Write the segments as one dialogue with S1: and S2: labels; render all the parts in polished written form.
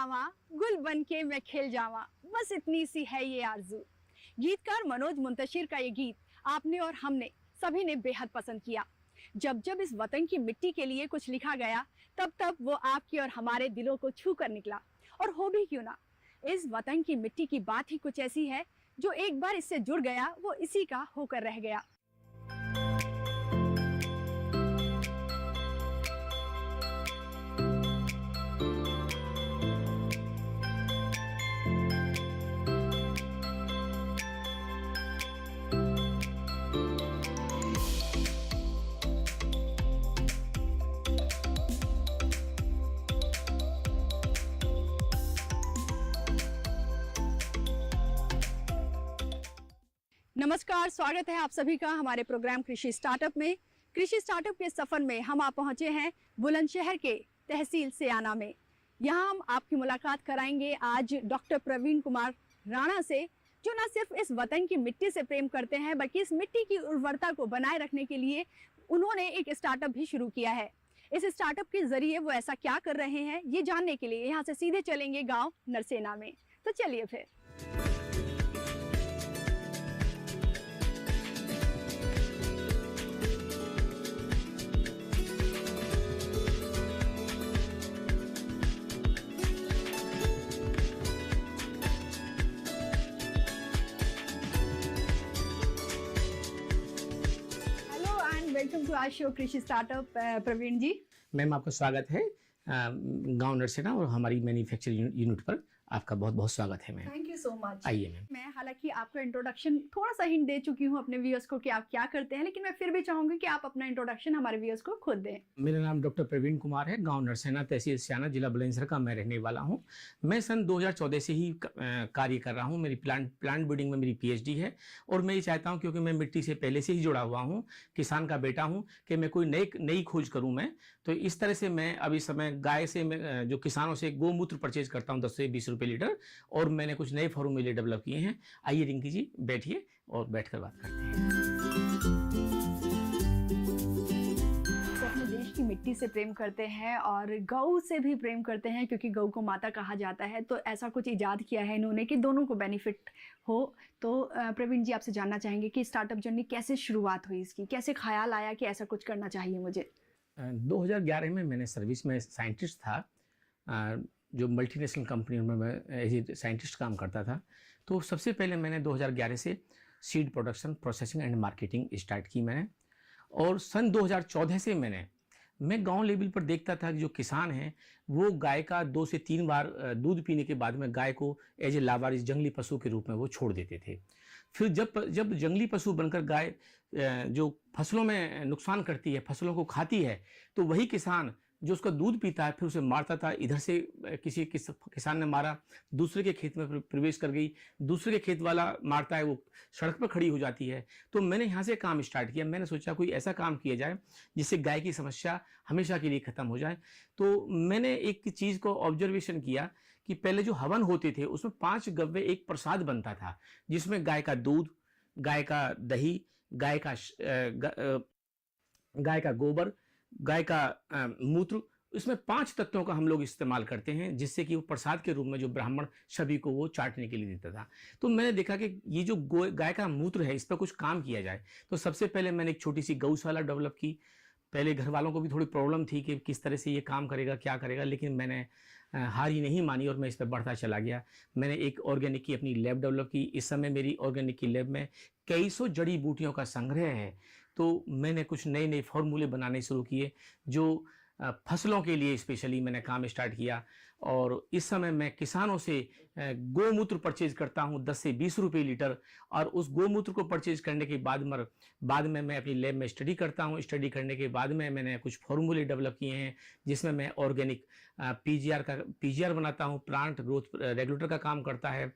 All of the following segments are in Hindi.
S1: जावा, गुल बन के मैं खिल जावा, बस इतनी सी है ये आरज़ू। गीतकार मनोज मुंतशिर का ये गीत आपने और हमने सभी ने बेहद पसंद किया। जब जब इस वतन की मिट्टी के लिए कुछ लिखा गया, तब तब वो आपकी और हमारे दिलों को छू कर निकला। और हो भी क्यों ना, इस वतन की मिट्टी की बात ही कुछ ऐसी है, जो एक बार इससे जुड़ गया वो इसी का होकर रह गया। नमस्कार, स्वागत है आप सभी का हमारे प्रोग्राम कृषि स्टार्टअप में। कृषि स्टार्टअप के सफर में हम आप पहुंचे हैं बुलंदशहर के तहसील सयाना में। यहां हम आपकी मुलाकात कराएंगे आज डॉक्टर प्रवीण कुमार राणा से, जो न सिर्फ इस वतन की मिट्टी से प्रेम करते हैं, बल्कि इस मिट्टी की उर्वरता को बनाए रखने के लिए उन्होंने एक स्टार्टअप भी शुरू किया है। इस स्टार्टअप के जरिए वो ऐसा क्या कर रहे हैं, ये जानने के लिए यहाँ से सीधे चलेंगे गाँव नरसेना में। तो चलिए फिर। वेलकम टू आवर शो कृषि स्टार्टअप। प्रवीण जी,
S2: मैम आपका स्वागत है गांव नरसेना और हमारी मैन्युफैक्चरिंग यूनिट पर आपका बहुत बहुत स्वागत है ma'am.
S1: Thank you so much.
S2: आइए मैम।
S1: मैं हालांकि आपका इंट्रोडक्शन थोड़ा सा हिंट दे चुकी हूँ अपने व्यूअर्स को कि आप क्या करते हैं, लेकिन मैं फिर भी चाहूंगी कि आप अपना इंट्रोडक्शन हमारे व्यूअर्स को खुद दें।
S2: मेरा नाम डॉक्टर प्रवीण कुमार है, गांव नरसेना, तहसील सयाना, जिला बुलंदशहर का मैं रहने वाला हूं। मैं सन 2014 से ही कार्य कर रहा हूं। मेरी प्लांट ब्रीडिंग में मेरी PhD है और मैं ये चाहता हूँ, क्योंकि मैं मिट्टी से पहले से ही जुड़ा हुआ हूँ, किसान का बेटा हूँ, कि मैं कोई नई खोज करूँ। मैं तो इस तरह से मैं अभी समय गाय से मैं जो किसानों से गोमूत्र परचेज करता हूँ 10 से 20 रुपये लीटर, और मैंने कुछ नए फॉर्मूले डेवलप किए हैं। आइए रिंकी जी बैठिए और बैठकर बात करते हैं।
S1: तो अपने देश की मिट्टी से प्रेम करते हैं और गौ से भी प्रेम करते हैं, क्योंकि गौ को माता कहा जाता है। तो ऐसा कुछ इजाद किया है इन्होंने कि दोनों को बेनिफिट हो। तो प्रवीण जी, आपसे जानना चाहेंगे कि स्टार्टअप जर्नी कैसे शुरुआत हुई इसकी, कैसे ख्याल आया कि ऐसा कुछ करना चाहिए मुझे?
S2: 2011 में मैंने सर्विस में साइंटिस्ट था, जो मल्टीनेशनल कंपनी में मैं एज ए साइंटिस्ट काम करता था। तो सबसे पहले मैंने 2011 से seed production, processing and marketing start की मैंने। और सन 2014 से मैं गांव लेवल पर देखता था कि जो किसान हैं वो गाय का 2 से 3 बार दूध पीने के बाद में गाय को एज ए लावारिस जंगली पशु के रूप में वो छोड़ देते थे। फिर जब जंगली पशु बनकर गाय जो फसलों में नुकसान करती है, फसलों को खाती है, तो वही किसान जो उसका दूध पीता है फिर उसे मारता था। इधर से किसी किसान ने मारा, दूसरे के खेत में प्रवेश कर गई, दूसरे के खेत वाला मारता है, वो सड़क पर खड़ी हो जाती है। तो मैंने यहाँ से काम स्टार्ट किया। मैंने सोचा कोई ऐसा काम किया जाए जिससे गाय की समस्या हमेशा के लिए खत्म हो जाए। तो मैंने एक चीज़ को ऑब्जर्वेशन किया कि पहले जो हवन होते थे उसमें 5 गव्वे एक प्रसाद बनता था, जिसमें गाय का दूध, गाय का दही, गाय का गोबर, गाय का मूत्र, इसमें 5 तत्वों का हम लोग इस्तेमाल करते हैं, जिससे कि वो प्रसाद के रूप में जो ब्राह्मण सभी को वो चाटने के लिए देता था। तो मैंने देखा कि ये जो गाय का मूत्र है, इस पर कुछ काम किया जाए। तो सबसे पहले मैंने एक छोटी सी गौशाला डेवलप की। पहले घर वालों को भी थोड़ी प्रॉब्लम थी कि किस तरह से ये काम करेगा, क्या करेगा, लेकिन मैंने हार ही नहीं मानी और मैं इस पर बढ़ता चला गया। मैंने एक ऑर्गेनिक की अपनी लैब डेवलप की। इस समय मेरी ऑर्गेनिक की लैब में कई सौ जड़ी बूटियों का संग्रह है। तो मैंने कुछ नए नए फॉर्मूले बनाने शुरू किए, जो फसलों के लिए स्पेशली मैंने काम स्टार्ट किया। और इस समय मैं किसानों से गोमूत्र परचेज करता हूं 10 से 20 रुपये लीटर, और उस गोमूत्र को परचेज करने के बाद में मैं अपनी लैब में स्टडी करता हूं। स्टडी करने के बाद में मैंने कुछ फॉर्मूले डेवलप किए हैं, जिसमें मैं ऑर्गेनिक PGR बनाता हूं, प्लांट ग्रोथ रेगुलेटर का काम करता है,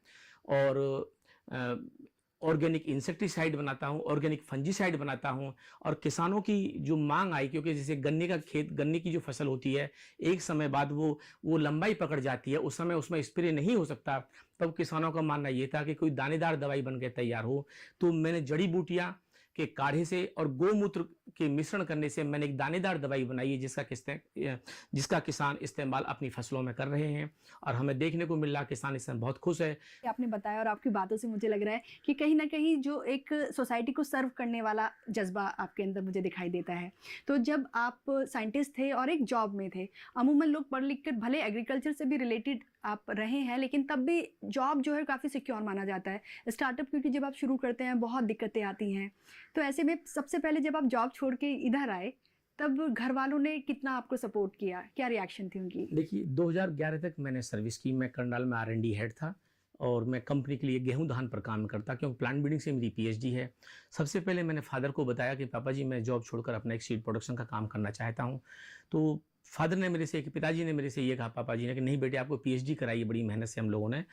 S2: और ऑर्गेनिक इंसेक्टिसाइड बनाता हूँ, ऑर्गेनिक फंजीसाइड बनाता हूँ। और किसानों की जो मांग आई, क्योंकि जैसे गन्ने की जो फसल होती है, एक समय बाद वो लंबाई पकड़ जाती है, उस समय उसमें स्प्रे नहीं हो सकता। तब किसानों का मानना ये था कि कोई दानेदार दवाई बन के तैयार हो। तो मैंने जड़ी बूटियाँ के काढ़े से और गोमूत्र के मिश्रण करने से मैंने एक दानेदार दवाई बनाई है, जिसका किसान इस्तेमाल अपनी फसलों में कर रहे हैं और हमें देखने को मिल रहा, किसान इसमें बहुत खुश है।
S1: आपने बताया और आपकी बातों से मुझे लग रहा है कि कहीं ना कहीं जो एक सोसाइटी को सर्व करने वाला जज्बा आपके अंदर मुझे दिखाई देता है। तो जब आप साइंटिस्ट थे और एक जॉब में थे, अमूमन लोग पढ़ लिख कर भले एग्रीकल्चर से भी रिलेटेड आप रहे हैं, लेकिन तब भी जॉब जो है काफ़ी सिक्योर माना जाता है। स्टार्टअप क्योंकि जब आप शुरू करते हैं बहुत दिक्कतें आती हैं, तो ऐसे में सबसे पहले जब आप जॉब छोड़ के इधर आए तब घर वालों ने कितना आपको सपोर्ट किया, क्या रिएक्शन थी उनकी?
S2: देखिए 2011 तक मैंने सर्विस की। मैं करनाल में R&D हेड था और मैं कंपनी के लिए गेहूं धान पर काम करता, क्योंकि प्लांट ब्रीडिंग से मेरी PhD है। सबसे पहले मैंने फादर को बताया कि पापा जी मैं जॉब छोड़कर अपना एक सीड प्रोडक्शन का काम करना चाहता हूं। तो फादर ने मेरे से, पिताजी ने मेरे से ये कहा, पापा जी ने, कि नहीं बेटे आपको PhD कराई है बड़ी मेहनत से हम लोगों ने,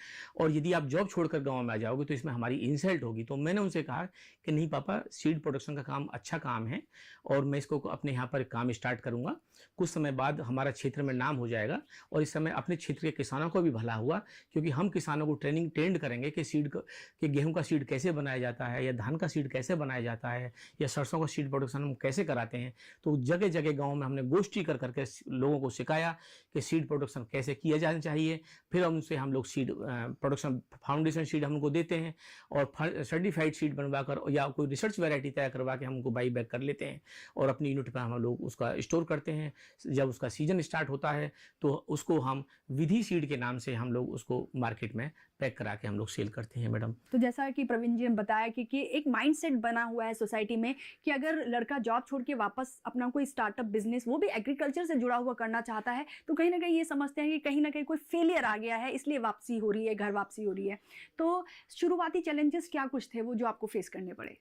S2: और यदि आप जॉब छोड़कर गांव में आ जाओगे तो इसमें हमारी इंसल्ट होगी। तो मैंने उनसे कहा कि नहीं पापा, सीड प्रोडक्शन का काम अच्छा काम है और मैं इसको अपने यहाँ पर काम स्टार्ट करूँगा। कुछ समय बाद हमारा क्षेत्र में नाम हो जाएगा और इस समय अपने क्षेत्र के किसानों को भी भला हुआ, क्योंकि हम किसानों को ट्रेंड करेंगे कि गेहूँ का सीड कैसे बनाया जाता है, या धान का सीड कैसे बनाया जाता है, या सरसों का सीड प्रोडक्शन हम कैसे कराते हैं। तो जगह जगह गाँव में हमने गोष्ठी कर करके लोगों को सिखाया कि सीड प्रोडक्शन कैसे किया जाना चाहिए। फिर उनसे हम लोग सीड प्रोडक्शन फाउंडेशन सीड हम उनको देते हैं और सर्टिफाइड सीड बनवाकर या कोई रिसर्च वैरायटी तैयार करवा के हम उनको बाई बैक कर लेते हैं और अपनी यूनिट पर हम लोग उसका स्टोर करते हैं। जब उसका सीजन स्टार्ट होता है तो उसको हम विधि सीड के नाम से हम लोग उसको मार्केट में पैक करा के हम लोग सेल करते हैं मैडम।
S1: तो जैसा कि प्रवीण जी ने बताया कि एक माइंडसेट बना हुआ है सोसाइटी में कि अगर लड़का जॉब छोड़ के वापस अपना कोई स्टार्टअप बिजनेस, वो भी एग्रीकल्चर से जुड़ा हुआ करना चाहता है, तो कहीं ना कहीं ये समझते हैं कि कहीं ना कहीं कोई फेलियर आ गया है, इसलिए वापसी हो रही है, घर वापसी हो रही है। तो शुरुआती चैलेंजेस क्या कुछ थे वो जो आपको फेस करने पड़े?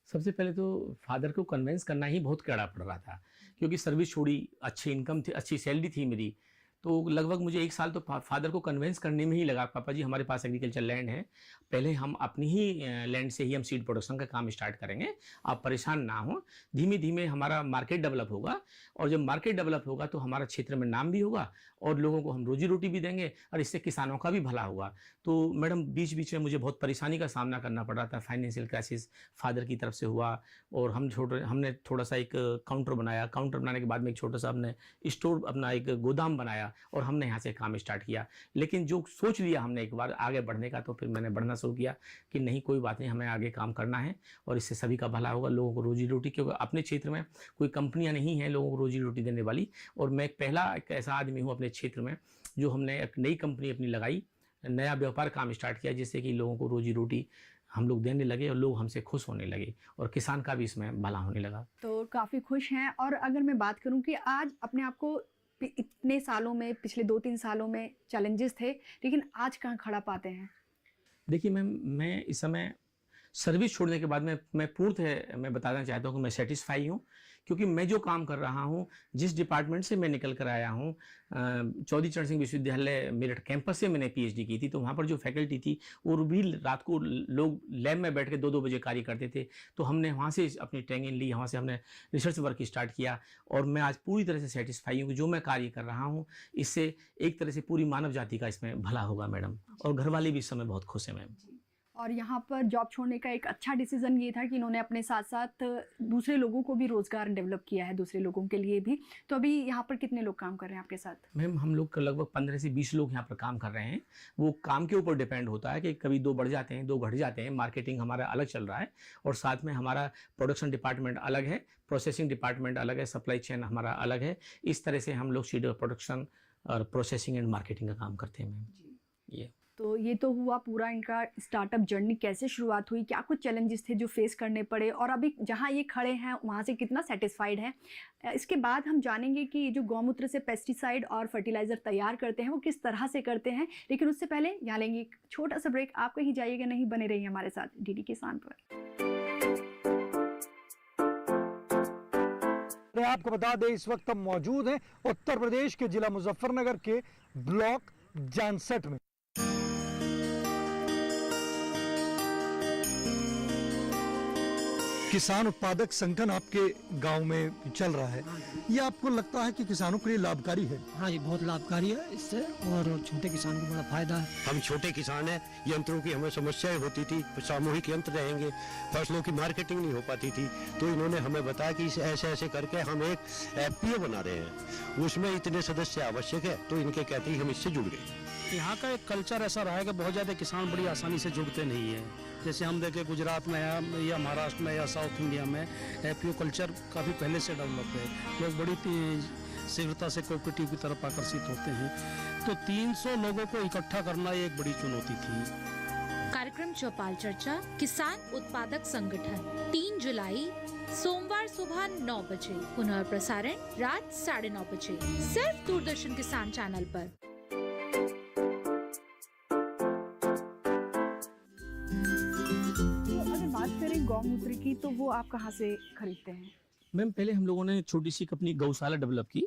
S2: सबसे पहले तो फादर को कन्विंस करना ही बहुत कड़ा पड़ रहा था, क्योंकि सर्विस छोड़ी, अच्छी इनकम थी, अच्छी सैलरी थी मेरी। तो लगभग मुझे 1 साल तो फादर को कन्विंस करने में ही लगा, पापा जी हमारे पास एग्रीकल्चर लैंड है, पहले हम अपनी ही लैंड से ही हम सीड प्रोडक्शन का काम स्टार्ट करेंगे, आप परेशान ना हो, धीमे धीमे हमारा मार्केट डेवलप होगा और जब मार्केट डेवलप होगा तो हमारा क्षेत्र में नाम भी होगा और लोगों को हम रोजी रोटी भी देंगे और इससे किसानों का भी भला होगा। तो मैडम बीच बीच में मुझे बहुत परेशानी का सामना करना पड़ रहा था। फाइनेंशियल क्राइसिस फादर की तरफ से हुआ और हमने थोड़ा सा एक काउंटर बनाया। काउंटर बनाने के बाद में एक छोटा सा हमने स्टोर, अपना एक गोदाम बनाया और हमने यहाँ से काम स्टार्ट किया। लेकिन जो सोच लिया हमने एक बार आगे बढ़ने का, तो फिर मैंने बढ़ना शुरू किया कि नहीं कोई बात नहीं, हमें आगे काम करना है और इससे सभी का भला होगा, लोगों को रोजी रोटी, क्योंकि अपने क्षेत्र में कोई कंपनियां नहीं हैं लोगों को रोजी रोटी देने वाली। और मैं पहला एक ऐसा आदमी हूँ अपने क्षेत्र में जो हमने एक नई कंपनी अपनी लगाई, नया व्यापार काम स्टार्ट किया, जिससे कि लोगों को रोजी रोटी हम लोग देने लगे और लोग हमसे खुश होने लगे और किसान का भी इसमें भला होने लगा।
S1: तो काफ़ी खुश हैं। और अगर मैं बात करूं कि आज अपने आप को इतने सालों में, पिछले 2-3 सालों में चैलेंजेस थे, लेकिन आज कहाँ खड़ा पाते हैं?
S2: देखिए मैम, मैं इस समय सर्विस छोड़ने के बाद मैं पूर्णतः मैं बताना चाहता हूँ कि मैं सेटिस्फाई हूँ, क्योंकि मैं जो काम कर रहा हूँ, जिस डिपार्टमेंट से मैं निकल कर आया हूँ, चौधरी चरण सिंह विश्वविद्यालय मेरठ कैंपस से मैंने PhD की थी, तो वहाँ पर जो फैकल्टी थी वो भी रात को लोग लैब में बैठ के 2-2 बजे कार्य करते थे। तो हमने वहाँ से अपनी ट्रेनिंग ली, वहाँ से हमने रिसर्च वर्क स्टार्ट किया और मैं आज पूरी तरह से सेटिस्फाई हूँ कि जो मैं कार्य कर रहा हूँ इससे एक तरह से पूरी मानव जाति का इसमें भला होगा मैडम, और घर वाले भी इस समय बहुत खुश हैं मैम।
S1: और यहाँ पर जॉब छोड़ने का एक अच्छा डिसीजन ये था कि इन्होंने अपने साथ साथ दूसरे लोगों को भी रोजगार डेवलप किया है, दूसरे लोगों के लिए भी। तो अभी यहाँ पर कितने लोग काम कर रहे हैं आपके साथ?
S2: मैम हम लोग लगभग 15 से 20 लोग यहाँ पर काम कर रहे हैं। वो काम के ऊपर डिपेंड होता है कि कभी 2 बढ़ जाते हैं, 2 घट जाते हैं। मार्केटिंग हमारा अलग चल रहा है और साथ में हमारा प्रोडक्शन डिपार्टमेंट अलग है, प्रोसेसिंग डिपार्टमेंट अलग है, सप्लाई चेन हमारा अलग है। इस तरह से हम लोग सीड प्रोडक्शन और प्रोसेसिंग एंड मार्केटिंग का काम करते हैं मैम। ये
S1: तो ये तो हुआ पूरा इनका स्टार्टअप जर्नी, कैसे शुरुआत हुई, क्या कुछ चैलेंजेस थे जो फेस करने पड़े, और अभी जहाँ ये खड़े हैं वहाँ से कितना सेटिस्फाइड है। इसके बाद हम जानेंगे कि जो गौमूत्र से पेस्टिसाइड और फर्टिलाइज़र तैयार करते हैं वो किस तरह से करते हैं। लेकिन उससे पहले यहाँ लेंगे एक छोटा सा ब्रेक। आप कहीं जाइएगा नहीं, बने रहिए हमारे साथ DD किसान पर।
S3: आपको बता दें इस वक्त हम मौजूद हैं उत्तर प्रदेश के जिला मुजफ्फरनगर के ब्लॉक जानसठ में। किसान उत्पादक संगठन आपके गांव में चल रहा है, ये आपको लगता है कि किसानों के लिए लाभकारी है?
S4: हाँ, ये बहुत लाभकारी है इससे, और छोटे किसान को बड़ा फायदा है।
S5: हम छोटे किसान हैं, यंत्रों की हमें समस्याएं होती थी, सामूहिक यंत्र रहेंगे, फसलों की मार्केटिंग नहीं हो पाती थी, तो इन्होंने हमें बताया कि ऐसे ऐसे करके हम एक एफपीओ बना रहे हैं, उसमें इतने सदस्य आवश्यक है, तो इनके कहते ही हम इससे जुड़ गए।
S6: यहाँ का एक कल्चर ऐसा रहा है कि बहुत ज़्यादा किसान बड़ी आसानी से जुड़ते नहीं हैं। जैसे हम देखें गुजरात में या महाराष्ट्र में या साउथ इंडिया में एफपीओ कल्चर काफ़ी पहले से डेवलप है, लोग बड़ी शीघ्रता से कोऑपरेटिव की तरफ आकर्षित होते हैं। तो 300 लोगों को इकट्ठा करना एक बड़ी चुनौती थी।
S7: कार्यक्रम चौपाल चर्चा किसान उत्पादक संगठन 3 जुलाई सोमवार सुबह 9 बजे, पुनः प्रसारण रात 9:30 बजे, सिर्फ दूरदर्शन किसान चैनल पर।
S1: गौमूत्र की, तो वो आप कहाँ से खरीदते हैं?
S2: मैम पहले हम लोगों ने छोटी सी अपनी गौशाला डेवलप की,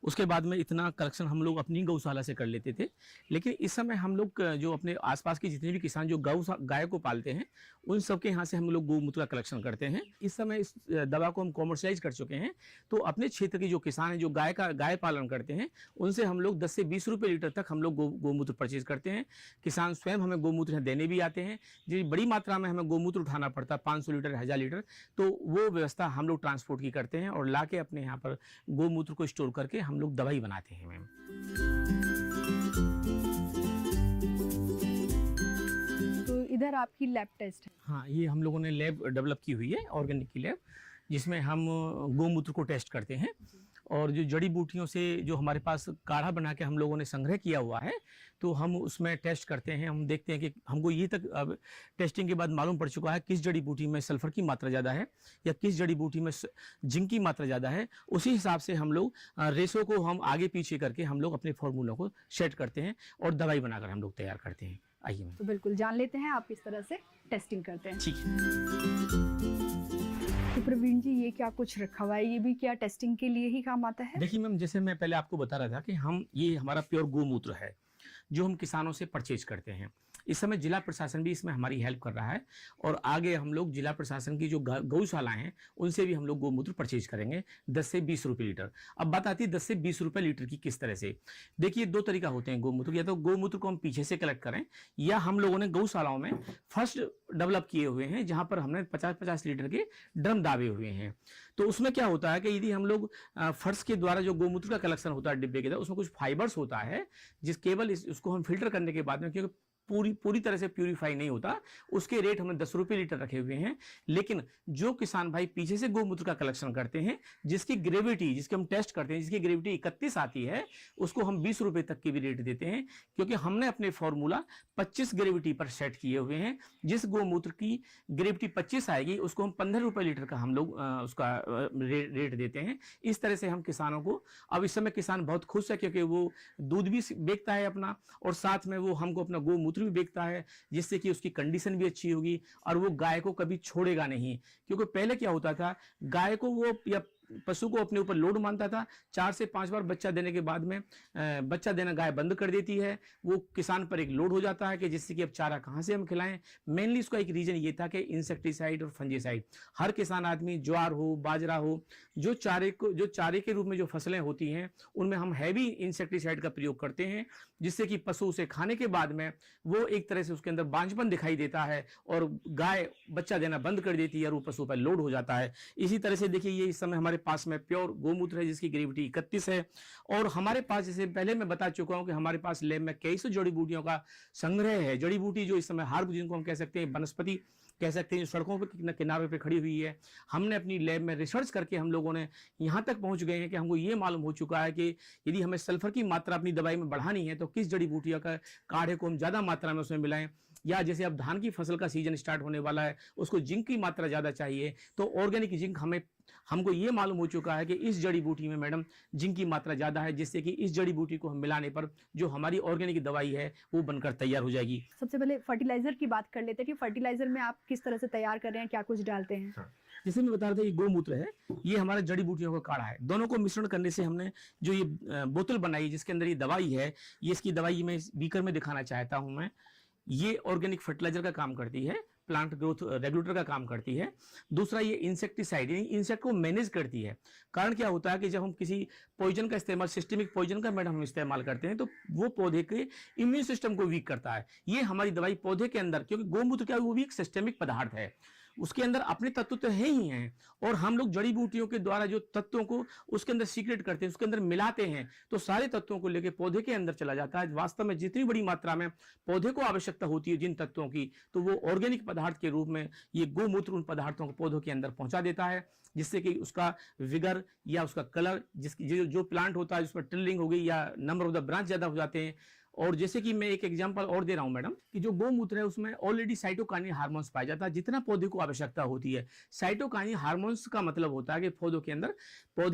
S2: उसके बाद में इतना कलेक्शन हम लोग अपनी गौशाला से कर लेते थे। लेकिन इस समय हम लोग जो अपने आसपास के जितने भी किसान जो गाय को पालते हैं, उन सबके यहाँ से हम लोग गौमूत्र का कलेक्शन करते हैं। इस समय इस दवा को हम कॉमर्शलाइज कर चुके हैं, तो अपने क्षेत्र के जो किसान हैं जो गाय पालन करते हैं, उनसे हम लोग 10 से 20 रुपये लीटर तक हम लोग गौमूत्र परचेज करते हैं। किसान स्वयं हमें गौमूत्र देने भी आते हैं, जो बड़ी मात्रा में हमें गौमूत्र उठाना पड़ता है 500 लीटर 1000 लीटर, तो वो व्यवस्था हम लोग ट्रांसपोर्ट की करते हैं और ला के अपने यहाँ पर गौमूत्र को स्टोर करके हम लोग दवाई बनाते हैं। मैम
S1: तो इधर आपकी लैब टेस्ट है?
S2: हाँ, ये हम लोगों ने लैब डेवलप की हुई है, ऑर्गेनिक की लैब, जिसमें हम गौमूत्र को टेस्ट करते हैं और जो जड़ी बूटियों से जो हमारे पास काढ़ा बना के हम लोगों ने संग्रह किया हुआ है, तो हम उसमें टेस्ट करते हैं। हम देखते हैं कि हमको ये तक अब टेस्टिंग के बाद मालूम पड़ चुका है किस जड़ी बूटी में सल्फर की मात्रा ज़्यादा है या किस जड़ी बूटी में जिंक की मात्रा ज़्यादा है। उसी हिसाब से हम लोग रेशो को हम आगे पीछे करके हम लोग अपने फार्मूलों को सेट करते हैं और दवाई बनाकर हम लोग तैयार करते हैं। आइए मैम,
S1: तो बिल्कुल जान लेते हैं आप किस तरह से टेस्टिंग करते हैं।
S2: ठीक है।
S1: तो प्रवीण जी, ये क्या कुछ रखा हुआ है, ये भी क्या टेस्टिंग के लिए ही काम आता है?
S2: देखिए मैम, जैसे मैं पहले आपको बता रहा था कि ये हमारा प्योर गौमूत्र है जो हम किसानों से परचेज करते हैं। इस समय जिला प्रशासन भी इसमें हमारी हेल्प कर रहा है और आगे हम लोग जिला प्रशासन की जो गौशालाएं हैं उनसे भी हम लोग गौमूत्र परचेज करेंगे 10 से 20 रुपये लीटर। अब बात आती है 10 से 20 रुपये लीटर की किस तरह से। देखिए, 2 तरीका होते हैं गौमूत्र, या तो गौमूत्र को हम पीछे से कलेक्ट करें, या हम लोगों ने गौशालाओं में फर्स्ट डेवलप किए हुए हैं जहां पर हमने 50-50 लीटर के ड्रम दाबे हुए हैं। तो उसमें क्या होता है कि यदि हम लोग फर्स्ट के द्वारा जो गौमूत्र का कलेक्शन होता है डिब्बे के द्वारा, उसमें कुछ फाइबर्स होता है जिस केवल उसको हम फिल्टर करने के बाद में, क्योंकि पूरी तरह से प्यूरिफाई नहीं होता, उसके रेट हमने 10 रुपये लीटर रखे हुए हैं। लेकिन जो किसान भाई पीछे से गौमूत्र का कलेक्शन करते हैं, जिसकी ग्रेविटी, जिसके हम टेस्ट करते हैं, जिसकी ग्रेविटी 31 आती है, उसको हम 20 रुपये तक की भी रेट देते हैं, क्योंकि हमने अपने फॉर्मूला 25 ग्रेविटी पर सेट किए हुए हैं। जिस गौमूत्र की ग्रेविटी 25 आएगी उसको हम 15 रुपये लीटर का हम लोग उसका रेट देते हैं। इस तरह से हम किसानों को, अब इस समय किसान बहुत खुश है क्योंकि वो दूध भी बेचता है अपना, और साथ में वो हमको अपना गौमूत्र भी बेचता है, जिससे कि उसकी कंडीशन भी अच्छी होगी और वो गाय को कभी छोड़ेगा नहीं। क्योंकि पहले क्या होता था, गाय को वो या पशु को अपने ऊपर लोड मानता था, 4 से 5 बार बच्चा देने के बाद में बच्चा देना गाय बंद कर देती है, वो किसान पर एक लोड हो जाता है कि जिससे कि अब चारा कहाँ से हम खिलाएं। मेनली इसका एक रीजन ये था कि इंसेक्टिसाइड और फंजीसाइड, हर किसान आदमी ज्वार हो, बाजरा हो, जो चारे के रूप में जो फसलें होती हैं उनमें हम हैवी इंसेक्टिसाइड का प्रयोग करते हैं, जिससे कि पशु उसे खाने के बाद में वो एक तरह से उसके अंदर बांझपन दिखाई देता है और गाय बच्चा देना बंद कर देती है और वो पशु पर लोड हो जाता है। इसी तरह से देखिए, ये इस समय हमारे पास में प्योर गौमूत्र है जिसकी ग्रेविटी 31 है, और हमारे पास, जैसे पहले मैं बता चुका हूं कि हमारे पास लैब में कई सौ जड़ी बूटियों का संग्रह है। जड़ी बूटी जो इस समय हार्ब, जिनको हम कह सकते हैं वनस्पति कह सकते हैं, जो सड़कों पर किनारे पे खड़ी हुई है, हमने अपनी लैब में रिसर्च करके हम लोगों ने यहाँ तक पहुँच गए हैं कि हमको ये मालूम हो चुका है कि यदि हमें सल्फर की मात्रा अपनी दवाई में बढ़ानी है तो किस जड़ी बूटियों का काढ़े को हम ज़्यादा मात्रा में उसमें मिलाएं, या जैसे अब धान की फसल का सीजन स्टार्ट होने वाला है, उसको जिंक की मात्रा ज़्यादा चाहिए, तो ऑर्गेनिक जिंक हमको ये मालूम हो चुका है कि इस जड़ी बूटी में मैडम जिंक की मात्रा ज़्यादा है, जिससे कि इस जड़ी बूटी को हम मिलाने पर जो हमारी ऑर्गेनिक दवाई है वो बनकर तैयार हो जाएगी।
S1: सबसे पहले फर्टिलाइजर की बात कर लेते हैं कि फर्टिलाइजर में आप किस तरह से तैयार कर रहे हैं, क्या कुछ डालते हैं?
S2: हाँ। जैसे मैं बता रहा था, ये गौमूत्र है, ये हमारा जड़ी बूटियों का काढ़ा है, दोनों को मिश्रण करने से हमने जो ये बोतल बनाई जिसके अंदर ये दवाई है, ये इसकी दवाई मैं बीकर में दिखाना चाहता हूँ मैं। ये ऑर्गेनिक फर्टिलाइजर का काम करती है। प्लांट ग्रोथ रेगुलेटर का काम करती है। दूसरा ये इंसेक्टिसाइड यानी इंसेक्ट को मैनेज करती है। कारण क्या होता है कि जब हम किसी पॉइजन का इस्तेमाल, सिस्टेमिक पॉइजन का मैडम हम इस्तेमाल करते हैं, तो वो पौधे के इम्यून सिस्टम को वीक करता है। ये हमारी दवाई पौधे के अंदर, क्योंकि गौमूत्र क्या है, वो भी एक सिस्टेमिक पदार्थ है, उसके अंदर अपने तत्व तो है ही हैं, और हम लोग जड़ी बूटियों के द्वारा जो तत्वों को उसके अंदर सीक्रेट करते हैं, उसके अंदर मिलाते हैं, तो सारे तत्वों को लेके पौधे के अंदर चला जाता है। वास्तव में जितनी बड़ी मात्रा में पौधे को आवश्यकता होती है जिन तत्वों की, तो वो ऑर्गेनिक पदार्थ के रूप में ये गौमूत्र उन पदार्थों को पौधों के अंदर पहुंचा देता है, जिससे कि उसका विगर या उसका कलर, जो प्लांट होता है जिसमें टिल्लिंग हो गई या नंबर ऑफ द ब्रांच ज्यादा हो जाते हैं। और जैसे कि मैं एक एग्जांपल और दे रहा हूं मैडम, कि जो गौमूत्र है उसमें ऑलरेडी साइटोकाइनिन हार्मोन्स पाया जाता है, जितना पौधे को आवश्यकता होती है। साइटोकाइनिन हार्मोन्स का मतलब होता है कि पौधे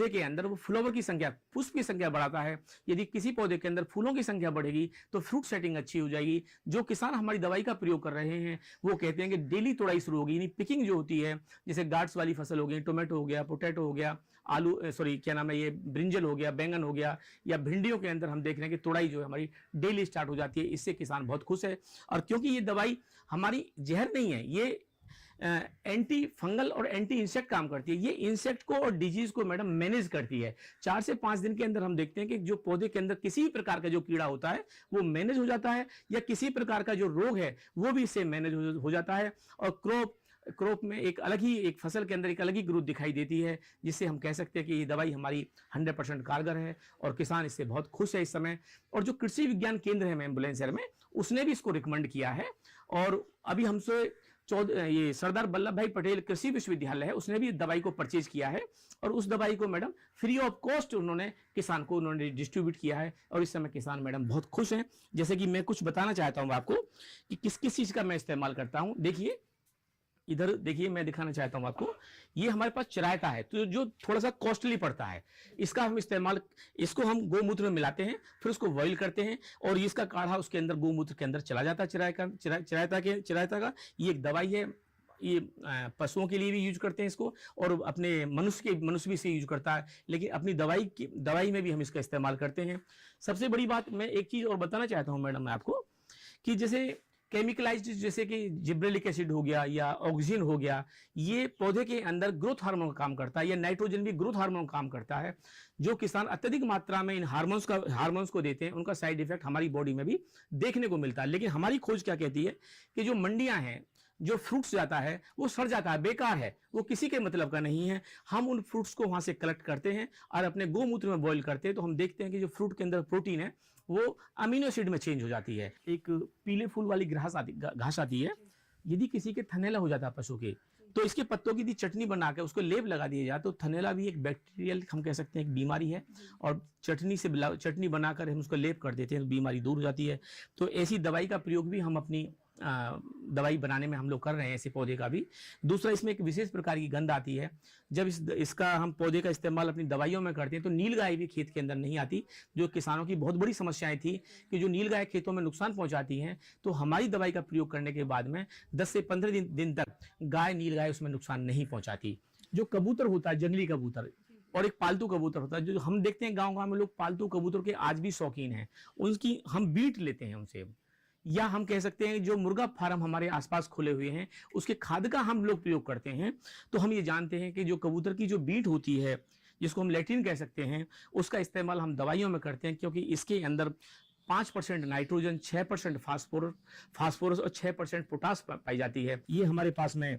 S2: के अंदर वो फ्लावर की संख्या, पुष्प की संख्या बढ़ाता है। यदि किसी पौधे के अंदर फूलों की संख्या बढ़ेगी तो फ्रूट सेटिंग अच्छी हो जाएगी। जो किसान हमारी दवाई का प्रयोग कर रहे हैं वो कहते हैं कि डेली तोड़ाई शुरू होगी, यानी पिकिंग जो होती है, जैसे गार्ड्स वाली फसल हो गई, टोमेटो हो गया, पोटैटो हो गया, आलू क्या नाम है, ये ब्रिंजल हो गया, बैंगन हो गया, या भिंडियों के अंदर हम देख रहे हैं कि तोड़ाई जो है हमारी डेली स्टार्ट हो जाती है। इससे किसान बहुत खुश है। और क्योंकि ये दवाई हमारी जहर नहीं है, ये एंटी फंगल और एंटी इंसेक्ट काम करती है। ये इंसेक्ट को और डिजीज को मैडम मैनेज करती है। 4 से 5 दिन के अंदर हम देखते हैं कि जो पौधे के अंदर किसी भी प्रकार का जो कीड़ा होता है वो मैनेज हो जाता है, या किसी प्रकार का जो रोग है वो भी इससे मैनेज हो जाता है। और क्रॉप में एक फसल के अंदर एक अलग ही ग्रोथ दिखाई देती है, जिससे हम कह सकते हैं कि ये दवाई हमारी 100% कारगर है और किसान इससे बहुत खुश है इस समय। और जो कृषि विज्ञान केंद्र है मैम बुलंदशहर में, उसने भी इसको रिकमेंड किया है। और अभी हमसे ये सरदार वल्लभ भाई पटेल कृषि विश्वविद्यालय है, उसने भी दवाई को परचेज किया है, और उस दवाई को मैडम फ्री ऑफ कॉस्ट उन्होंने किसान को डिस्ट्रीब्यूट किया है। और इस समय किसान मैडम बहुत खुश हैं। जैसे कि मैं कुछ बताना चाहता हूं आपको कि किस किस चीज का मैं इस्तेमाल करता हूं। देखिए इधर देखिए, मैं दिखाना चाहता हूं आपको, ये हमारे पास चिरायता है, तो जो थोड़ा सा कॉस्टली पड़ता है, इसका हम इस्तेमाल, इसको हम गोमूत्र में मिलाते हैं, फिर उसको बॉईल करते हैं, और इसका काढ़ा उसके अंदर गोमूत्र के अंदर चला जाता है। चिरायता का ये एक दवाई है। ये पशुओं के लिए भी यूज करते हैं इसको, और अपने मनुष्य भी इसे यूज करता है, लेकिन अपनी दवाई में भी हम इसका इस्तेमाल करते हैं। सबसे बड़ी बात, मैं एक चीज और बताना चाहता हूं मैडम आपको, कि जैसे केमिकलाइज्ड, जैसे कि जिब्रेलिक एसिड हो गया या ऑक्सीजन हो गया, ये पौधे के अंदर ग्रोथ हार्मोन का काम करता है, या नाइट्रोजन भी ग्रोथ हार्मोन का काम करता है। जो किसान अत्यधिक मात्रा में इन हार्मोन्स को देते हैं, उनका साइड इफेक्ट हमारी बॉडी में भी देखने को मिलता है। लेकिन हमारी खोज क्या कहती है कि जो मंडियां हैं, जो फ्रूट्स जाता है वो सड़ जाता है, बेकार है, वो किसी के मतलब का नहीं है। हम उन फ्रूट्स को वहां से कलेक्ट करते हैं और अपने गोमूत्र में बॉईल करते हैं, तो हम देखते हैं कि जो फ्रूट के अंदर प्रोटीन है वो अमीनो एसिड में चेंज हो जाती है। एक पीले फूल वाली घास आती है, यदि किसी के थनैला हो जाता है पशु के, तो इसके पत्तों की यदि चटनी बना के उसको लेप लगा दिया जाए, तो थनैला भी एक बैक्टीरियल, हम कह सकते हैं एक बीमारी है, और चटनी बनाकर हम उसको लेप कर देते हैं तो बीमारी दूर हो जाती है। तो ऐसी दवाई का प्रयोग भी हम अपनी दवाई बनाने में हम लोग कर रहे हैं, ऐसे पौधे का भी। दूसरा, इसमें एक विशेष प्रकार की गंध आती है। जब इसका हम पौधे का इस्तेमाल अपनी दवाइयों में करते हैं तो नीलगाय भी खेत के अंदर नहीं आती, जो किसानों की बहुत बड़ी समस्याएं थी कि जो नीलगाय खेतों में नुकसान पहुंचाती हैं। तो हमारी दवाई का प्रयोग करने के बाद में 10 से 15 दिन तक नीलगाय उसमें नुकसान नहीं पहुंचाती। जो कबूतर होता है, जंगली कबूतर, और एक पालतू कबूतर होता है, जो हम देखते हैं गाँव में लोग पालतू कबूतर के आज भी शौकीन हैं, उनकी हम बीट लेते हैं उनसे, या हम कह सकते हैं जो मुर्गा फार्म हमारे आसपास खुले हुए हैं उसके खाद का हम लोग प्रयोग करते हैं। तो हम ये जानते हैं कि जो कबूतर की जो बीट होती है, जिसको हम लैट्रिन कह सकते हैं, उसका इस्तेमाल हम दवाइयों में करते हैं, क्योंकि इसके अंदर 5% नाइट्रोजन, 6% फास्फोरस और 6% पोटास पाई जाती है। ये हमारे पास में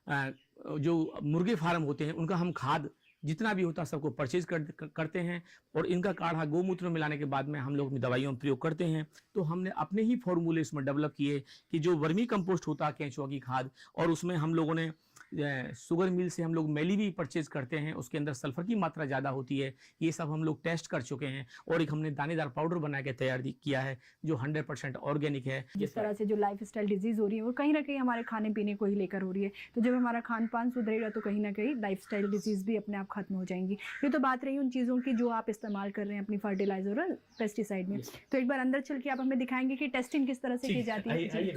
S2: जो मुर्गे फार्म होते हैं उनका हम खाद जितना भी होता है सबको परचेज करते हैं, और इनका काढ़ा गोमूत्र में मिलाने के बाद में हम लोग अपनी दवाइयों में प्रयोग करते हैं। तो हमने अपने ही फॉर्मूले इसमें डेवलप किए कि जो वर्मी कंपोस्ट होता है केंचुआ की खाद, और उसमें हम लोगों ने शुगर मिल से हम लोग मैली भी परचेज करते हैं, उसके अंदर सल्फर की मात्रा ज़्यादा होती है। ये सब हम लोग टेस्ट कर चुके हैं, और एक हमने दानेदार पाउडर बना के तैयार किया है जो 100% ऑर्गेनिक है।
S1: जिस तरह से जो लाइफ स्टाइल डिजीज हो रही है वो कहीं ना कहीं हमारे खाने पीने को ही लेकर हो रही है, तो जब हमारा खान पान सुधरेगा तो कहीं ना कहीं लाइफ स्टाइल डिजीज भी अपने आप खत्म हो जाएंगी। ये तो बात रही उन चीज़ों की जो आप इस्तेमाल कर रहे हैं अपनी फर्टिलाइजर और पेस्टिसाइड में। तो एक बार अंदर चल के आप हमें दिखाएंगे कि टेस्टिंग किस तरह से की जाती है।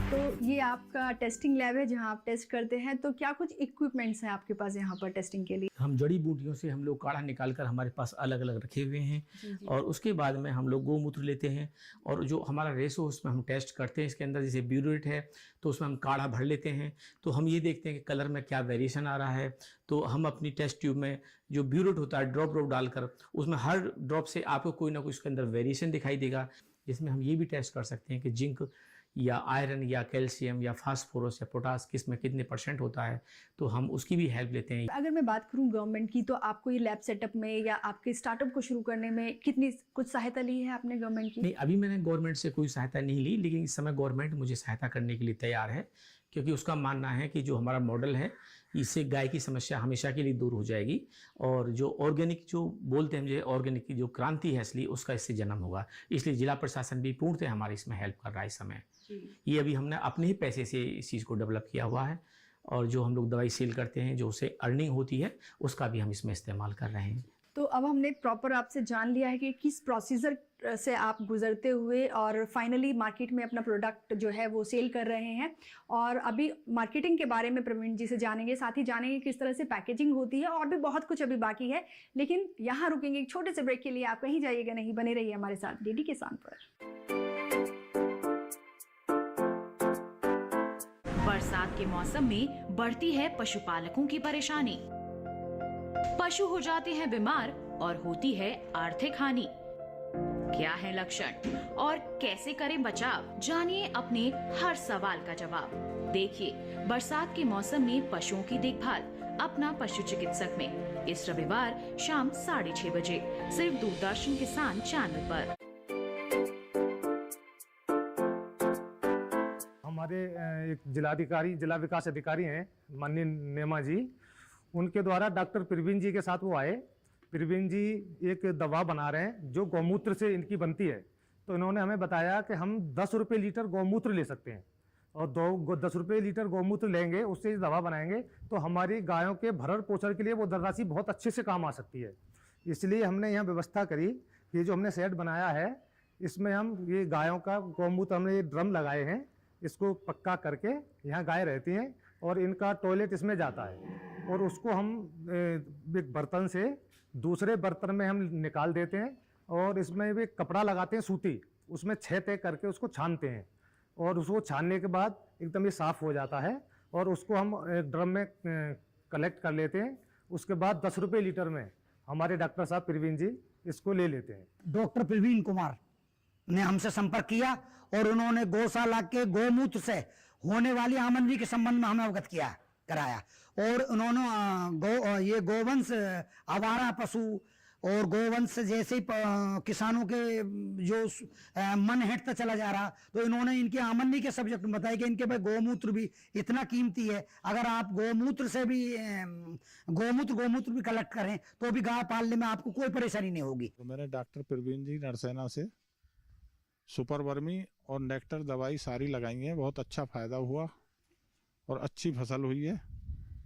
S1: तो ये ये आपका टेस्टिंग लैब है जहां आप टेस्ट करते हैं, तो क्या कुछ इक्विपमेंट्स हैं आपके पास यहाँ पर टेस्टिंग के लिए?
S2: हम जड़ी बूटियों से हम लोग काढ़ा निकाल कर हमारे पास अलग अलग रखे हुए हैं, और उसके बाद में हम लोग गोमूत्र लेते हैं, और जो हमारा रेशो उसमें हम टेस्ट करते हैं। इसके अंदर जैसे ब्यूरेट है तो उसमें हम काढ़ा भर लेते हैं, तो हम ये देखते हैं कि कलर में क्या वेरिएशन आ रहा है। तो हम अपनी टेस्ट ट्यूब में जो ब्यूरेट होता है ड्रॉप डालकर, उसमें हर ड्रॉप से आपको कोई ना कोई उसके अंदर वेरिएशन दिखाई देगा, जिसमें हम ये भी टेस्ट कर सकते हैं कि जिंक या आयरन या कैल्शियम या फास्फोरस या पोटास किस में कितने % होता है, तो हम उसकी भी हेल्प लेते हैं।
S1: अगर मैं बात करूं गवर्नमेंट की, तो आपको ये लैब सेटअप में या आपके स्टार्टअप को शुरू करने में कितनी कुछ सहायता ली है आपने गवर्नमेंट की?
S2: नहीं, अभी मैंने गवर्नमेंट से कोई सहायता नहीं ली, लेकिन इस समय गवर्नमेंट मुझे सहायता करने के लिए तैयार है, क्योंकि उसका मानना है कि जो हमारा मॉडल है इससे गाय की समस्या हमेशा के लिए दूर हो जाएगी, और जो ऑर्गेनिक जो बोलते हैं मुझे ऑर्गेनिक की जो क्रांति है असली, उसका इससे जन्म होगा। इसलिए जिला प्रशासन भी पूर्णतः हमारे इसमें हेल्प कर रहा है इस समय। ये अभी हमने अपने ही पैसे से इस चीज़ को डेवलप किया हुआ है, और जो हम लोग दवाई सेल करते हैं जो उससे अर्निंग होती है उसका भी हम इसमें इस्तेमाल कर रहे हैं।
S1: तो अब हमने प्रॉपर आपसे जान लिया है कि किस प्रोसीजर से आप गुजरते हुए और फाइनली मार्केट में अपना प्रोडक्ट जो है वो सेल कर रहे हैं, और अभी मार्केटिंग के बारे में प्रवीण जी से जानेंगे, साथ ही जानेंगे किस तरह से पैकेजिंग होती है, और भी बहुत कुछ अभी बाकी है। लेकिन यहाँ रुकेंगे एक छोटे से ब्रेक के लिए, आप कहीं जाइएगा नहीं, बने रहिए हमारे साथ डीडी किसान पर।
S8: बरसात के मौसम में बढ़ती है पशुपालकों की परेशानी। पशु हो जाते हैं बीमार और होती है आर्थिक हानि। क्या है लक्षण और कैसे करें बचाव? जानिए अपने हर सवाल का जवाब। देखिए बरसात के मौसम में पशुओं की देखभाल अपना पशु चिकित्सक में, इस रविवार शाम 6:30 बजे सिर्फ दूरदर्शन किसान चैनल पर।
S3: हमारे एक जिला विकास अधिकारी हैं माननीय नेमा जी, उनके द्वारा डॉक्टर प्रवीण जी के साथ वो आए। प्रवीण जी एक दवा बना रहे हैं जो गौमूत्र से इनकी बनती है, तो इन्होंने हमें बताया कि हम 10 रुपये लीटर गौमूत्र ले सकते हैं, और 10 रुपये लीटर गौमूत्र लेंगे, उससे दवा बनाएंगे तो हमारी गायों के भरण पोषण के लिए वो धनराशि बहुत अच्छे से काम आ सकती है। इसलिए हमने यहाँ व्यवस्था करी, ये जो हमने सेट बनाया है इसमें हम ये गायों का गौमूत्र, हमने ये ड्रम लगाए हैं, इसको पक्का करके यहाँ गाय रहती हैं और इनका टॉयलेट इसमें जाता है, और उसको हम एक बर्तन से दूसरे बर्तन में हम निकाल देते हैं, और इसमें भी कपड़ा लगाते हैं सूती, उसमें 6 तय करके उसको छानते हैं, और उसको छानने के बाद एकदम ये साफ़ हो जाता है, और उसको हम ड्रम में कलेक्ट कर लेते हैं। उसके बाद 10 रुपये लीटर में हमारे डॉक्टर साहब प्रवीण जी इसको ले लेते हैं।
S9: डॉक्टर प्रवीण कुमार ने हमसे संपर्क किया और उन्होंने गौशाला के गोमूत्र से होने वाली आमदनी के संबंध में हमें अवगत कराया, और उन्होंने ये गोवंश आवारा पशु और गोवंश जैसे ही किसानों के जो मन हटता चला जा रहा, तो इन्होंने इनकी आमदनी के सब्जेक्ट में बताया कि इनके भाई गोमूत्र भी इतना कीमती है, अगर आप गोमूत्र से भी गोमूत्र भी कलेक्ट करें तो भी गाय पालने में आपको कोई परेशानी नहीं होगी।
S10: तो मैंने डॉक्टर प्रवीण जी नरसेना से सुपर वर्मी और नेक्टर दवाई सारी लगाई है, बहुत अच्छा फायदा हुआ और अच्छी फसल हुई है।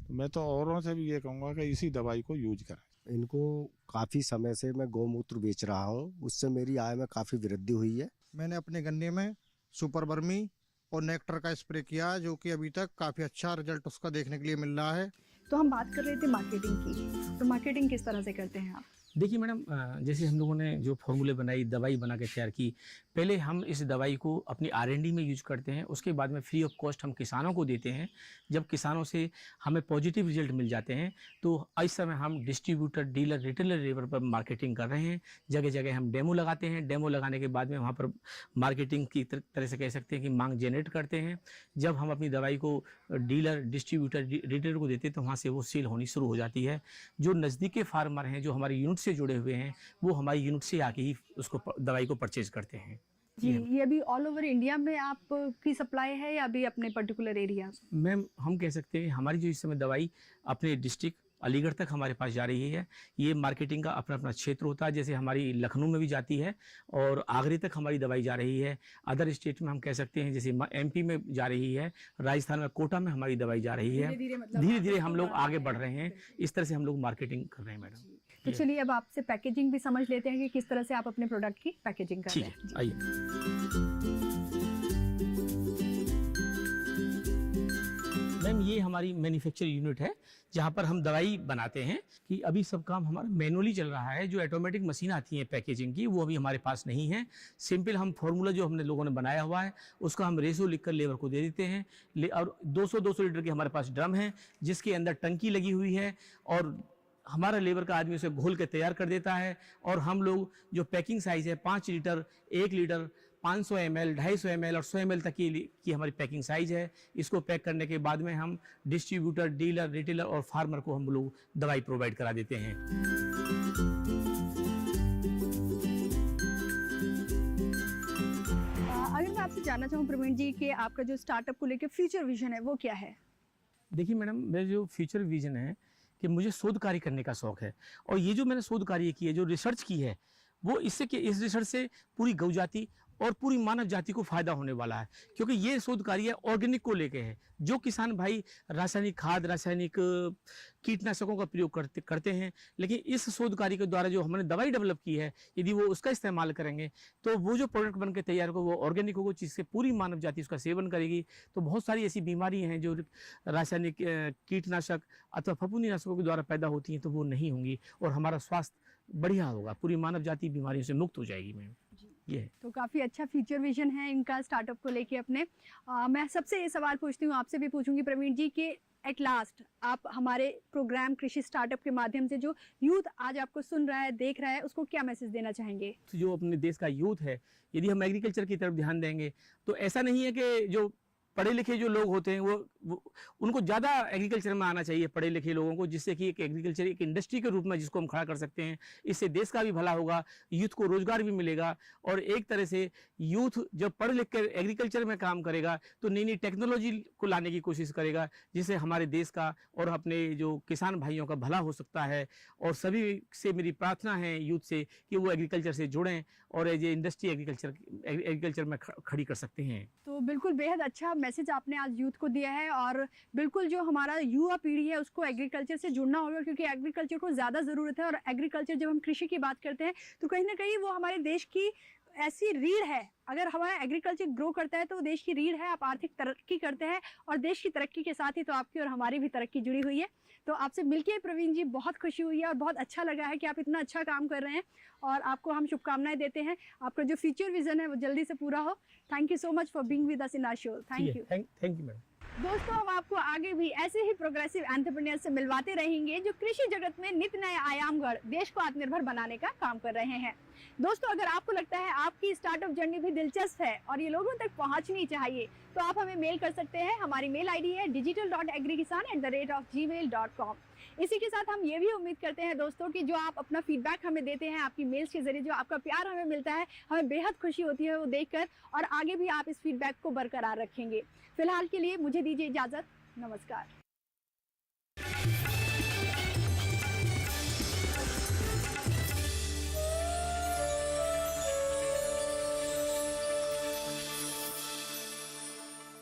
S10: तो मैं तो औरों से भी ये कहूँगा कि इसी दवाई को यूज करें।
S5: इनको काफ़ी समय से मैं गौमूत्र बेच रहा हूँ, उससे मेरी आय में काफ़ी वृद्धि हुई है।
S11: मैंने अपने गन्ने में सुपर वर्मी और नेक्टर का स्प्रे किया, जो कि अभी तक काफ़ी अच्छा रिजल्ट उसका देखने के लिए मिल रहा है।
S1: तो हम बात कर रहे थे मार्केटिंग की, तो मार्केटिंग किस तरह से करते हैं आप?
S2: देखिए मैडम, जैसे हम लोगों ने जो फॉर्मूले बनाई, दवाई बना के तैयार की, पहले हम इस दवाई को अपनी R&D में यूज करते हैं, उसके बाद में फ्री ऑफ कॉस्ट हम किसानों को देते हैं। जब किसानों से हमें पॉजिटिव रिजल्ट मिल जाते हैं तो इस समय हम डिस्ट्रीब्यूटर, डीलर, रिटेलर लेवल पर मार्केटिंग कर रहे हैं। जगह जगह हम डेमो लगाते हैं, डेमो लगाने के बाद में वहाँ पर मार्केटिंग की तरह से कह सकते हैं कि मांग जनरेट करते हैं। जब हम अपनी दवाई को डीलर, डिस्ट्रीब्यूटर, रिटेलर को देते हैं तो वहाँ से वो सेल होनी शुरू हो जाती है। जो नज़दीक के फार्मर हैं, जो हमारे यूनिट से जुड़े हुए हैं, वो हमारी यूनिट से आके ही उसको दवाई को परचेज करते हैं।
S1: जी, ये अभी ऑल ओवर इंडिया में आपकी सप्लाई है या अभी अपने पर्टिकुलर एरिया?
S2: मैम, हम कह सकते हैं हमारी जो इस समय दवाई अपने डिस्ट्रिक्ट अलीगढ़ तक हमारे पास जा रही है। ये मार्केटिंग का अपना अपना क्षेत्र होता है, जैसे हमारी लखनऊ में भी जाती है और आगरे तक हमारी दवाई जा रही है। अदर स्टेट में हम कह सकते हैं जैसे MP में जा रही है, राजस्थान में कोटा में हमारी दवाई जा रही है। धीरे धीरे हम लोग आगे बढ़ रहे हैं, इस तरह से हम लोग मार्केटिंग कर रहे हैं मैडम।
S1: तो चलिए अब आपसे पैकेजिंग भी समझ लेते हैं कि किस तरह से आप अपने प्रोडक्ट की पैकेजिंग कर रहे हैं।
S2: आइए। मैम ये हमारी मैन्युफैक्चर यूनिट है जहाँ पर हम दवाई बनाते हैं। कि अभी सब काम हमारा मैनुअली चल रहा है। जो ऑटोमेटिक मशीन आती है पैकेजिंग की, वो अभी हमारे पास नहीं है। सिंपल हम फॉर्मूला जो हमने लोगों ने बनाया हुआ है उसका हम रेशो लिखकर लेबर को दे देते हैं। और 200 लीटर के हमारे पास ड्रम है जिसके अंदर टंकी लगी हुई है और हमारा लेबर का आदमी उसे घोल के तैयार कर देता है। और हम लोग जो पैकिंग साइज़ है 5 लीटर, 1 लीटर, 500 ml, 250 ml और 100 ml तक की हमारी पैकिंग साइज़ है। इसको पैक करने के बाद में हम डिस्ट्रीब्यूटर, डीलर, रिटेलर और फार्मर को हम लोग दवाई प्रोवाइड करा देते हैं।
S1: अगर मैं आपसे जानना चाहूँ प्रवीण जी कि आपका जो स्टार्टअप को लेकर फ्यूचर विजन है वो क्या है?
S2: देखिए मैडम, मेरा जो फ्यूचर विजन है कि मुझे शोध कार्य करने का शौक है। और ये जो मैंने शोध कार्य की है, जो रिसर्च की है, वो इससे कि इस रिसर्च से पूरी गौ जाति और पूरी मानव जाति को फायदा होने वाला है। क्योंकि ये शोध कार्य ऑर्गेनिक को लेके है। जो किसान भाई रासायनिक खाद, रासायनिक कीटनाशकों का प्रयोग करते हैं, लेकिन इस शोध कार्य के द्वारा जो हमने दवाई डेवलप की है, यदि वो उसका इस्तेमाल करेंगे तो वो जो प्रोडक्ट बन के तैयार होगा वो ऑर्गेनिक होगा, जिससे पूरी मानव जाति उसका सेवन करेगी। तो बहुत सारी ऐसी बीमारियां हैं जो रासायनिक कीटनाशक अथवा फफूंदीनाशकों के द्वारा पैदा होती हैं, तो वो नहीं होंगी और हमारा स्वास्थ्य बढ़िया होगा। पूरी मानव जाति बीमारियों से मुक्त हो जाएगी। मैम ये
S1: तो काफ़ी अच्छा फ्यूचर विजन है इनका स्टार्टअप को लेके अपने। मैं सबसे ये सवाल पूछती हूँ, आपसे भी पूछूंगी प्रवीण जी कि एट लास्ट आप हमारे प्रोग्राम कृषि स्टार्टअप के माध्यम से जो यूथ आज आपको सुन रहा है, देख रहा है, उसको क्या मैसेज देना चाहेंगे?
S2: तो जो अपने देश का यूथ है, यदि हम एग्रीकल्चर की तरफ ध्यान देंगे तो ऐसा नहीं है कि जो पढ़े लिखे जो लोग होते हैं वो उनको ज़्यादा एग्रीकल्चर में आना चाहिए, पढ़े लिखे लोगों को, जिससे कि एक एग्रीकल्चर एक इंडस्ट्री के रूप में जिसको हम खड़ा कर सकते हैं। इससे देश का भी भला होगा, यूथ को रोजगार भी मिलेगा और एक तरह से यूथ जब पढ़ लिख कर एग्रीकल्चर में काम करेगा तो नई नई टेक्नोलॉजी को लाने की कोशिश करेगा, जिससे हमारे देश का और अपने जो किसान भाइयों का भला हो सकता है। और सभी से मेरी प्रार्थना है यूथ से कि वो एग्रीकल्चर से जुड़ें और एज ए इंडस्ट्री एग्रीकल्चर में खड़ी कर सकते हैं।
S1: तो बिल्कुल बेहद अच्छा मैसेज आपने आज यूथ को दिया है और बिल्कुल जो हमारा युवा पीढ़ी है उसको एग्रीकल्चर से जुड़ना होगा, क्योंकि एग्रीकल्चर को ज़्यादा ज़रूरत है। और एग्रीकल्चर, जब हम कृषि की बात करते हैं तो कहीं ना कहीं वो हमारे देश की ऐसी रीढ़ है। अगर हमारा एग्रीकल्चर ग्रो करता है तो वो देश की रीढ़ है। आप आर्थिक तरक्की करते हैं और देश की तरक्की के साथ ही तो आपकी और हमारी भी तरक्की जुड़ी हुई है। तो आपसे मिलके प्रवीण जी बहुत खुशी हुई है और बहुत अच्छा लगा है कि आप इतना अच्छा काम कर रहे हैं और आपको हम शुभकामनाएं देते हैं। आपका जो फ्यूचर विजन है वो जल्दी से पूरा हो। Thank you so much for being with us in our show. Thank you.
S2: Thank you madam.
S1: दोस्तों, हम आपको आगे भी ऐसे ही प्रोग्रेसिव एंटरप्रेन्योर से मिलवाते रहेंगे जो कृषि जगत में नित नए आयाम गढ़ देश को आत्मनिर्भर बनाने का काम कर रहे हैं। दोस्तों, अगर आपको लगता है आपकी स्टार्टअप जर्नी भी दिलचस्प है और ये लोगों तक पहुंचनी चाहिए तो आप हमें मेल कर सकते हैं। हमारी मेल आईडी है digital.agrikisan@gmail.com। इसी के साथ हम ये भी उम्मीद करते हैं दोस्तों कि जो आप अपना फीडबैक हमें देते हैं, आपकी मेल्स के जरिए जो आपका प्यार हमें मिलता है, हमें बेहद खुशी होती है वो देखकर, और आगे भी आप इस फीडबैक को बरकरार रखेंगे। फिलहाल के लिए मुझे दीजिए इजाजत। नमस्कार।